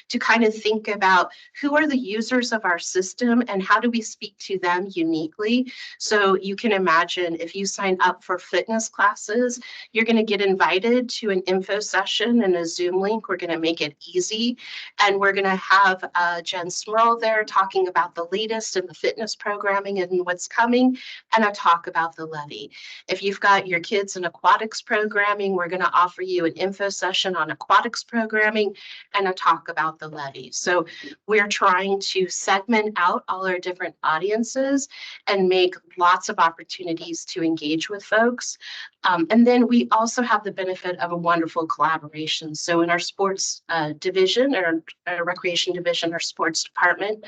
to kind of think about who are the users of our system and how do we speak to them uniquely. So you can imagine if you sign up for fitness classes, you're going to get invited to an info session and a Zoom link. We're going to make it easy. And we're going to have Jen Smurl there talking about the latest in the fitness programming and what's coming, and a talk about the levy. If you've got your kids in aquatics programming, we're going to offer you an info session on aquatics programming and a talk about the levy. So we're trying to segment out all our different audiences and make lots of opportunities to engage with folks. And then we also have the benefit of a wonderful collaboration. So in our sports division, or our recreation division, our sports department,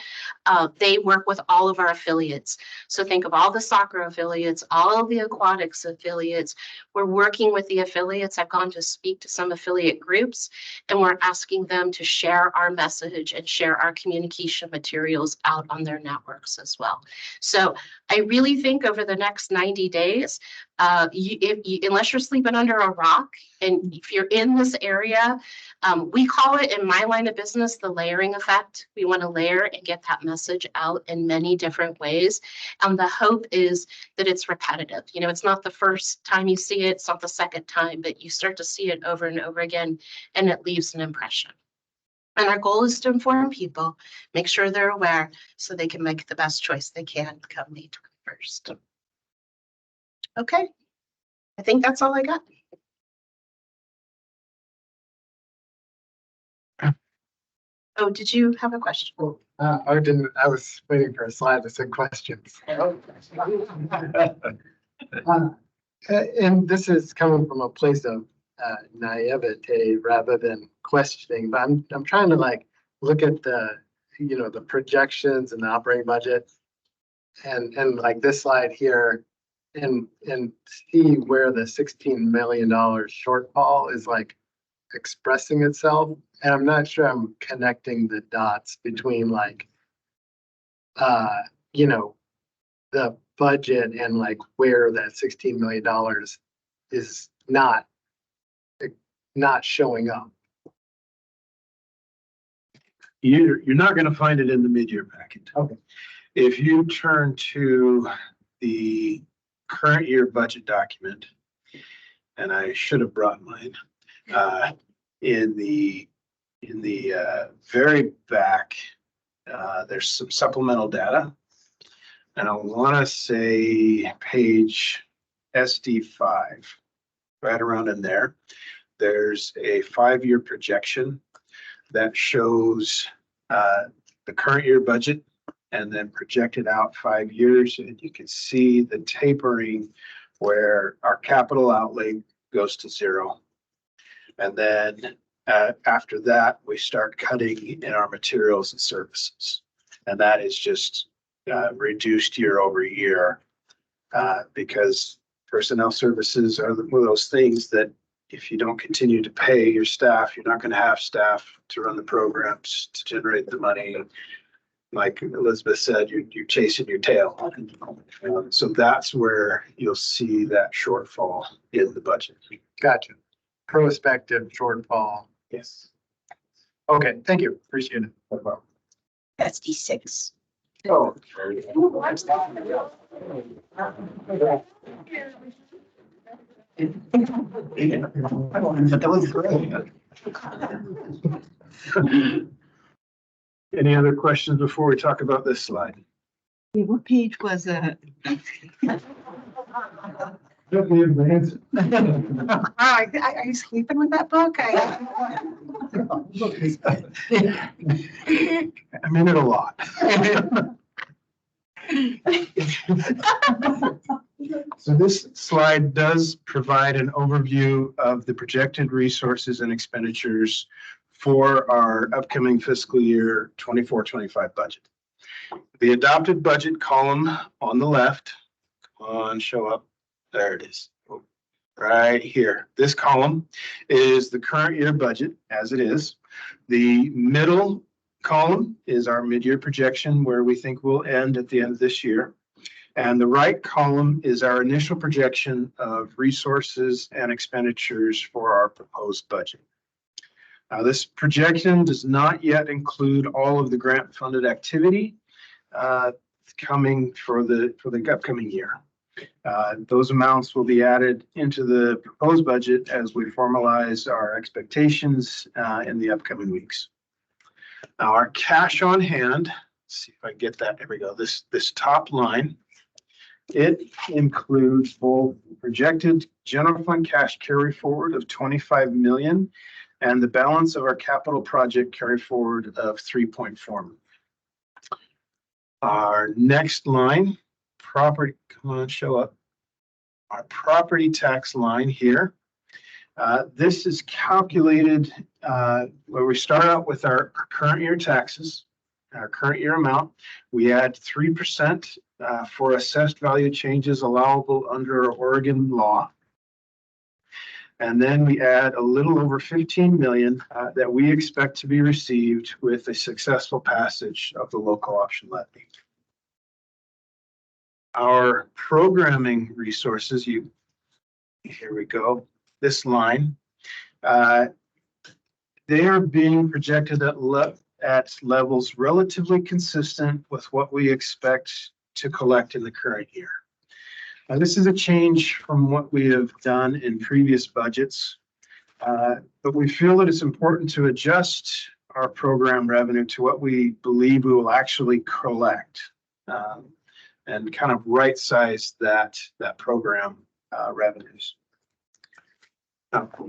they work with all of our affiliates. So think of all the soccer affiliates, all of the aquatics affiliates. We're working with the affiliates. I've gone to speak to some affiliate groups, and we're asking them to share our message and share our communication materials out on their networks as well. So I really think over the next 90 days, unless you're sleeping under a rock, and if you're in this area, we call it in my line of business the layering effect. We want to layer and get that message out in many different ways. And the hope is that it's repetitive. You know, it's not the first time you see it, it's not the second time, but you start to see it over and over again, and it leaves an impression. And our goal is to inform people, make sure they're aware so they can make the best choice they can come May 21st. Okay, I think that's all I got. Oh, did you have a question? I didn't, I was waiting for a slide that said questions. And this is coming from a place of naivete rather than questioning, but I'm trying to like look at the, you know, the projections and the operating budget and like this slide here and see where the $16 million shortfall is like expressing itself. And I'm not sure I'm connecting the dots between like, you know, the budget and like where that $16 million is not showing up. You're not going to find it in the mid-year packet. Okay. If you turn to the current year budget document, and I should have brought mine, in the very back, there's some supplemental data. And I want to say page SD5, right around in there. There's a 5-year projection that shows the current year budget and then projected out 5 years. And you can see the tapering where our capital outlay goes to 0. And then after that, we start cutting in our materials and services. And that is just reduced year over year because personnel services are one of those things that if you don't continue to pay your staff, you're not going to have staff to run the programs to generate the money. Like Elizabeth said, you're chasing your tail. So that's where you'll see that shortfall in the budget. Gotcha. Prospective shortfall. Yes. Okay, thank you. Appreciate it. SD6. Oh. That was great. Any other questions before we talk about this slide? What page was it? Wow, are you sleeping with that book? I'm in it a lot. So this slide does provide an overview of the projected resources and expenditures for our upcoming fiscal year 24-25 budget. The adopted budget column on the left, come on, show up. There it is. Right here. This column is the current year budget as it is. The middle column is our mid-year projection where we think we'll end at the end of this year. And the right column is our initial projection of resources and expenditures for our proposed budget. Now, this projection does not yet include all of the grant funded activity coming for the upcoming year. Those amounts will be added into the proposed budget as we formalize our expectations in the upcoming weeks. Now, our cash on hand, let's see if I get that. There we go. This top line, it includes both projected general fund cash carry forward of 25 million and the balance of our capital project carry forward of 3.4 million. Our next line, property, come on, show up. Our property tax line here. This is calculated where we start out with our current year taxes, our current year amount. We add 3% for assessed value changes allowable under Oregon law. And then we add a little over 15 million that we expect to be received with a successful passage of the local option levy. Our programming resources, here we go, this line, they are being projected at levels relatively consistent with what we expect to collect in the current year. Now, this is a change from what we have done in previous budgets, but we feel that it's important to adjust our program revenue to what we believe we will actually collect. And kind of right size that program revenues.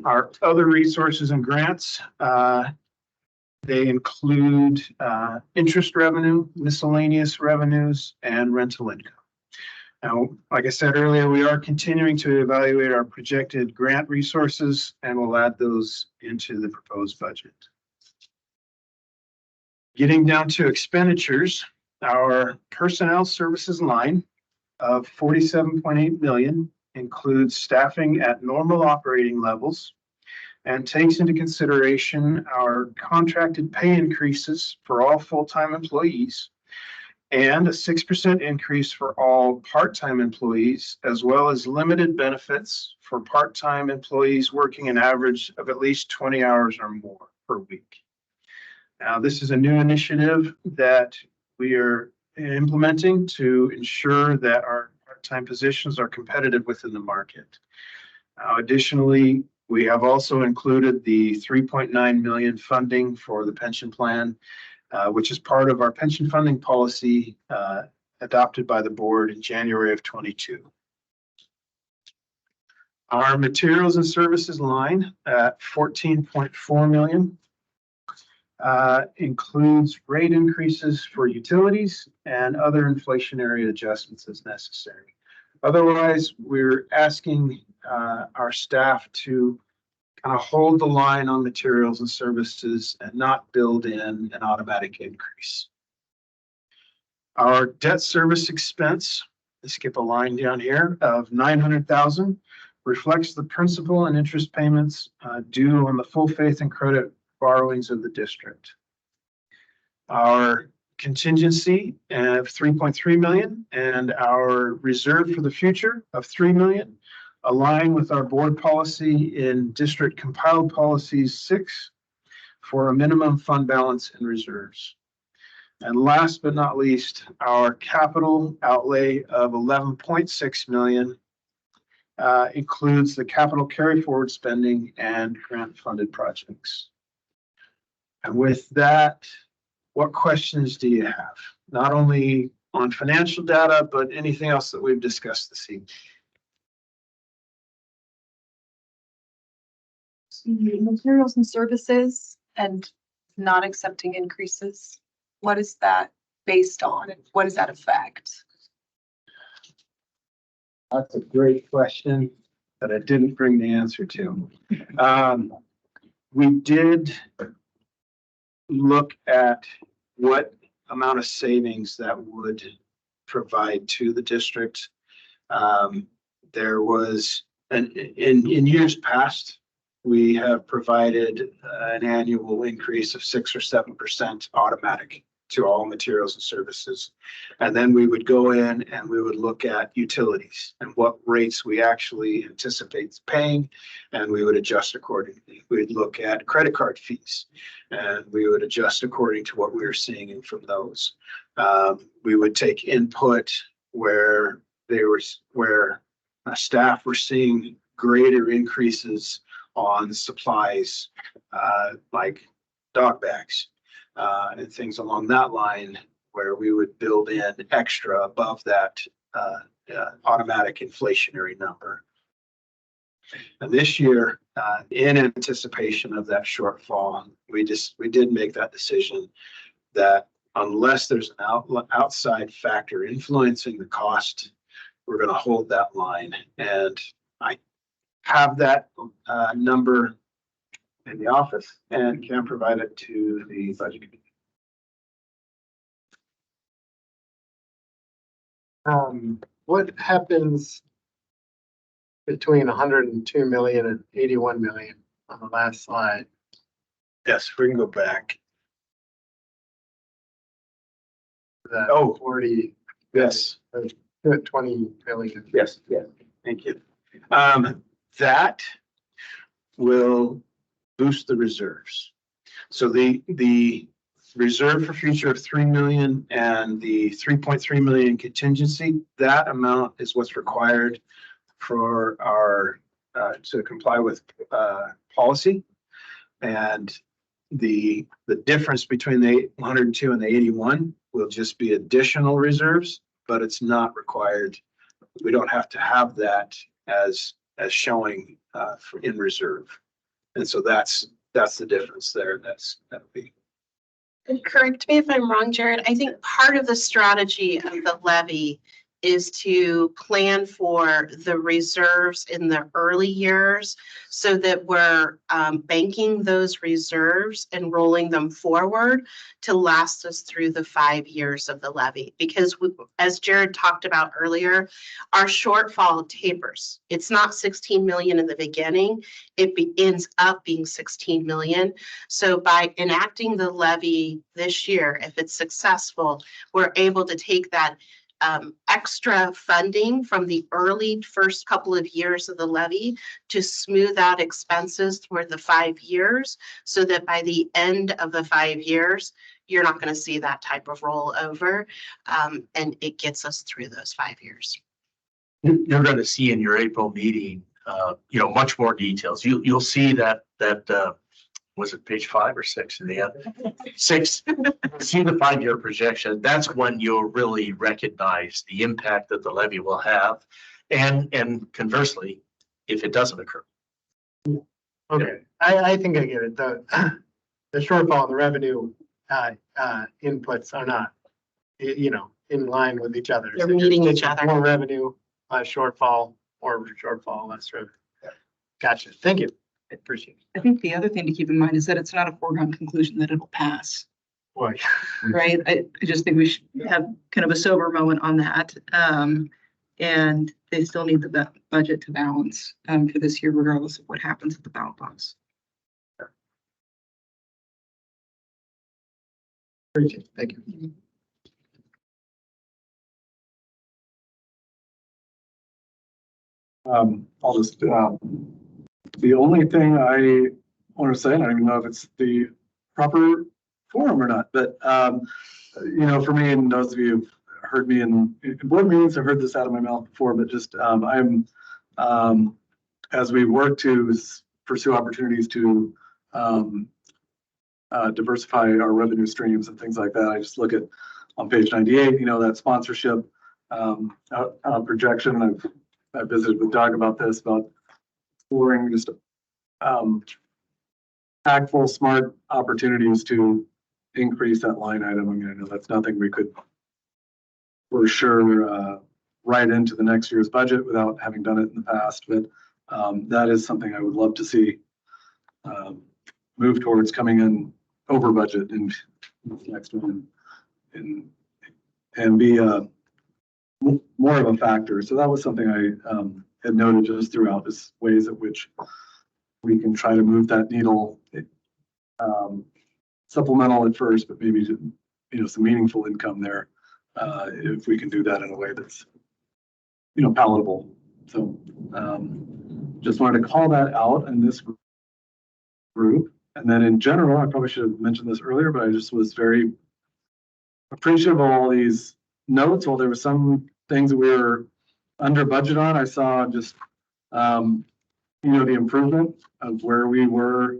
Our other resources and grants, they include interest revenue, miscellaneous revenues, and rental income. Now, like I said earlier, we are continuing to evaluate our projected grant resources and we'll add those into the proposed budget. Getting down to expenditures, our personnel services line of 47.8 million includes staffing at normal operating levels and takes into consideration our contracted pay increases for all full-time employees and a 6% increase for all part-time employees, as well as limited benefits for part-time employees working an average of at least 20 hours or more per week. Now, this is a new initiative that we are implementing to ensure that our part-time positions are competitive within the market. Additionally, we have also included the 3.9 million funding for the pension plan, which is part of our pension funding policy adopted by the board in January of 22. Our materials and services line at 14.4 million includes rate increases for utilities and other inflationary adjustments as necessary. Otherwise, we're asking our staff to kind of hold the line on materials and services and not build in an automatic increase. Our debt service expense, let's skip a line down here, of 900,000 reflects the principal and interest payments due on the full faith and credit borrowings of the district. Our contingency of 3.3 million and our reserve for the future of 3 million align with our board policy in district compiled policies 6 for a minimum fund balance and reserves. And last but not least, our capital outlay of 11.6 million includes the capital carry forward spending and grant funded projects. And with that, what questions do you have? Not only on financial data, but anything else that we've discussed this evening. Materials and services and not accepting increases. What is that based on and what does that affect? That's a great question that I didn't bring the answer to. We did look at what amount of savings that would provide to the district. There was, in years past, we have provided an annual increase of 6 or 7% automatic to all materials and services. And then we would go in and we would look at utilities and what rates we actually anticipate paying, and we would adjust accordingly. We'd look at credit card fees and we would adjust according to what we were seeing from those. We would take input where staff were seeing greater increases on supplies, like dog bags, and things along that line, where we would build in extra above that automatic inflationary number. And this year, in anticipation of that shortfall, we did make that decision that unless there's an outside factor influencing the cost, we're going to hold that line. And I have that number in the office and can provide it to the budget committee. What happens between 102 million and 81 million on the last slide? Yes, we can go back. That Oh. 40, Yes. 20 million. Yes. Yeah. Thank you. That will boost the reserves. So the reserve for future of 3 million and the 3.3 million contingency, that amount is what's required for our to comply with policy. And the difference between the 102 and the 81 will just be additional reserves, but it's not required. We don't have to have that as showing in reserve. And so that's the difference there. That'll be. And correct me if I'm wrong, Jared. I think part of the strategy of the levy is to plan for the reserves in the early years so that we're banking those reserves and rolling them forward to last us through the 5 years of the levy. Because as Jared talked about earlier, our shortfall tapers. It's not 16 million in the beginning. It ends up being 16 million. So by enacting the levy this year, if it's successful, we're able to take that extra funding from the early first couple of years of the levy to smooth out expenses for the 5 years, so that by the end of the 5 years, you're not going to see that type of rollover, and it gets us through those 5 years. You're going to see in your April meeting, much more details. You'll see that was it page 5 or 6 in the end? 6. See the 5-year projection. That's when you'll really recognize the impact that the levy will have, and conversely, if it doesn't occur. Okay, I think I get it. The shortfall, the revenue inputs are not, in line with each other. They're meeting each other. More revenue, shortfall, or shortfall, less revenue. Gotcha. Thank you. I appreciate it. I think the other thing to keep in mind is that it's not a foregone conclusion that it'll pass, Boy. right? I just think we should have kind of a sober moment on that. And they still need the budget to balance for this year, regardless of what happens at the ballot box. Appreciate it. Thank you. I'll just, the only thing I want to say, and I don't even know if it's the proper forum or not, but, for me, and those of you who've heard me in board meetings, I've heard this out of my mouth before, but just, as we work to pursue opportunities to diversify our revenue streams and things like that. I just look at on page 98, you know, that sponsorship projection. I visited with Doug about this, about exploring just impactful, smart opportunities to increase that line item. I mean, I know that's nothing we could for sure write into the next year's budget without having done it in the past, but that is something I would love to see move towards coming in over budget in this next one and be more of a factor. So that was something I had noted just throughout, is ways at which we can try to move that needle, supplemental at first, but maybe to, you know, some meaningful income there, if we can do that in a way that's, you know, palatable. So just wanted to call that out in this group. And then in general, I probably should have mentioned this earlier, but I just was very appreciative of all these notes. While there were some things that we were under budget on, I saw just, you know, the improvement of where we were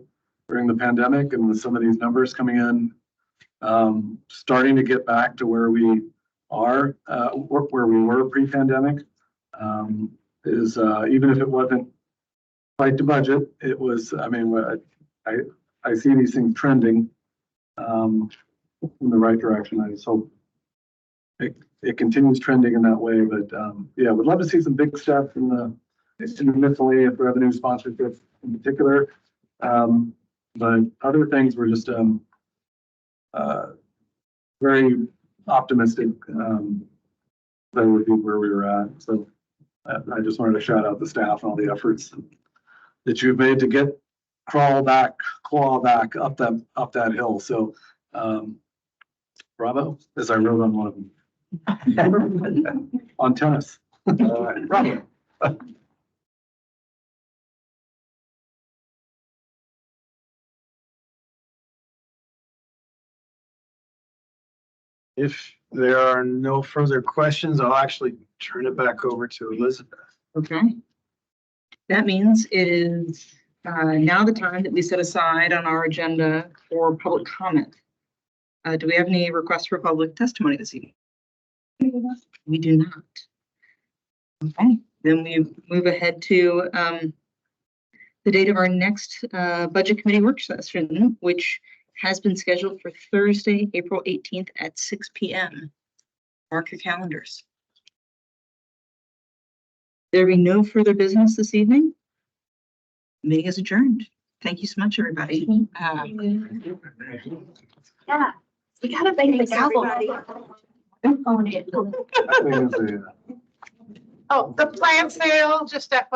during the pandemic, and with some of these numbers coming in, starting to get back to where we are, where we were pre-pandemic, is even if it wasn't quite to budget, it was, I mean, I see these things trending in the right direction. I just hope it continues trending in that way. But yeah, would love to see some big steps in the miscellaneous revenue sponsorship in particular. But other things were just very optimistic that would be where we were at. So I just wanted to shout out the staff and all the efforts that you've made to get claw back up that hill. So bravo, as I wrote on one of them on tennis. Bravo. If there are no further questions, I'll actually turn it back over to Elizabeth. Okay. That means it is now the time that we set aside on our agenda for public comment. Do we have any requests for public testimony this evening? We do not. Okay, then we move ahead to the date of our next budget committee work session, which has been scheduled for Thursday, April 18th at 6 p.m. Mark your calendars. There be no further business this evening. Meeting is adjourned. Thank you so much, everybody. Yeah, we gotta bang the gavel. I think it's a, Oh, the plant sale, just FYI,